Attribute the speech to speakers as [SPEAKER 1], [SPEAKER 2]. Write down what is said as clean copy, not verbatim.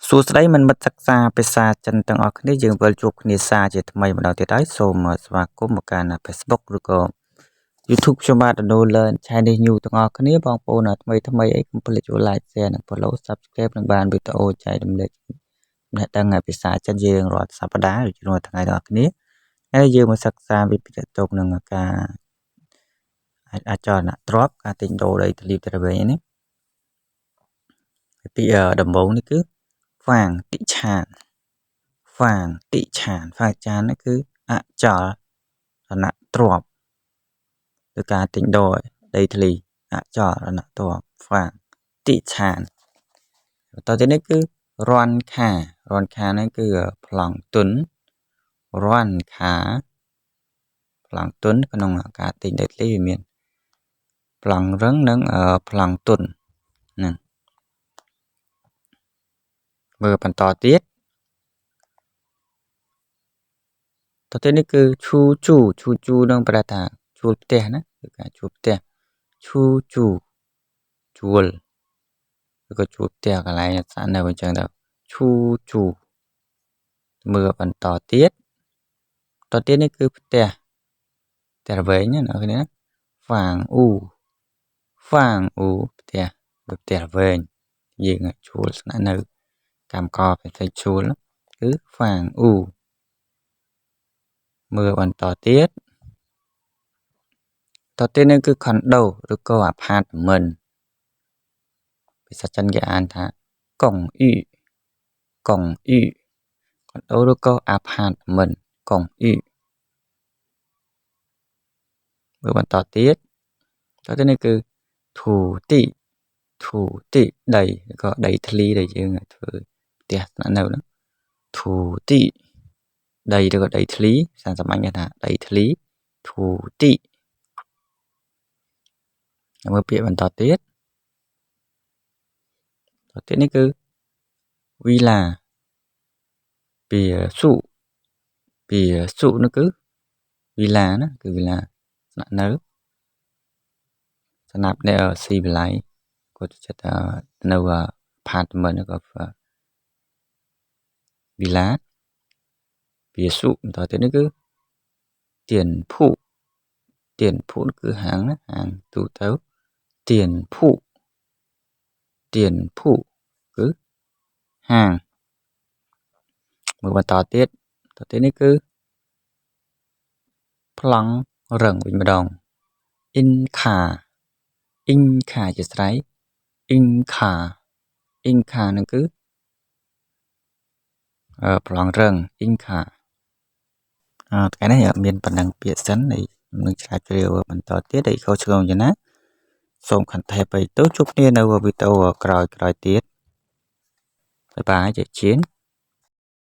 [SPEAKER 1] សួស្តីមិនមិត្តសិក្សាភាសាចិនទាំងអស់គ្នាយើងវិលជួបគ្នាសារជាថ្មីម្ដងទៀតហើយសូមស្វាគមន៍មកកាន់ Facebook ឬក៏ YouTube ខ្ញុំបាទ Learn Chinese New ទាំងអស់គ្នាបងប្អូនថ្មីអីកុំភ្លេចចូល Like Share និង Follow Subscribe នឹងបានវីដេអូចែករំលែកអ្នកដឹងភាសាចិនយើងរាល់សប្តាហ៍ឬរាល់ថ្ងៃទាំងអស់គ្នាហើយយើងមកសិក្សាវិភាគតកនឹងការអាចរណទ្របការទិញដូរដីធ្លីទៅវិញនេះពីដំបូងនេះគឺហ្វាងតិឆានហ្វាងតិឆាននេះគឺអចលរណទ្របឬការទិញដូរដីធ្លីអចលរណទ្របហ្វាងតិឆានបន្តទៅនេះគឺរន់ខានេះគឺប្លង់ទុនរន់ខាប្លង់ទុនក្នុងការទិញដីធ្លីវាមានប្លង់រឹងនិងប្លង់ទុនហ្នឹងមើលបន្តទៀតទៅនេះគឺឈូជូនឹងប្រែថាជួលផ្ទះណាគឺការជួលផ្ទះឈូជូជួលឬក៏ជួលផ្ទះកន្លែងស្នាក់នៅអញ្ចឹងទៅឈូជូមើលបន្តទៀតនេះគឺផ្ទះវែងណាអ្នកគ្នាហ្វាងអ៊ូផ្ទះវែងយើងជួលស្នាក់នៅកម្មករផ្សេងជួលគឺហ្វាងអ៊ូមើលបន្តទៀតនេះគឺខុនដូឬក៏អាផាតមិនភាសាចិនគេអានថាកុងអ៊ីខុនដូឬក៏អាផាតមិនកុងអ៊ីមើលបន្តទៀតនេះគឺធូទីដីឬក៏ដីធ្លីដែលយើងធ្វើផ្ទះស្នាក់នៅនោះធូទីដីឬក៏ដីធ្លីសាមញ្ញថាដីធ្លីធូទីមើលពាក្យបន្តទៀតនេះគឺវីឡាពីសុនោះគឺវីឡាណាគឺវីឡាស្នាក់នៅសម្រាប់អ្នកស៊ីវិល័យគាត់ចិត្តនៅផាតមិនក៏វីឡាពីសុបន្តទៀតនេះគឺទៀនភូគឺហាងណាហាងទូទៅទៀនភូគឺហាងមើលបន្តទៀតនេះគឺប្លង់រឹងវិញម្ដងអ៊ីនខាជាស្រ័យអ៊ីនខានឹងគឺប្លង់រឹងអ៊ីនខាថ្ងៃនេះមានប៉ុណ្ណឹងពាក្យសិនហើយនឹងឆ្លាតជ្រាវបន្តទៀតហើយខុសឆ្គងយ៉ាងណាសូមខន្តីអភ័យទោសជួបគ្នានៅវីដេអូក្រោយទៀតបាយបាយជជៀន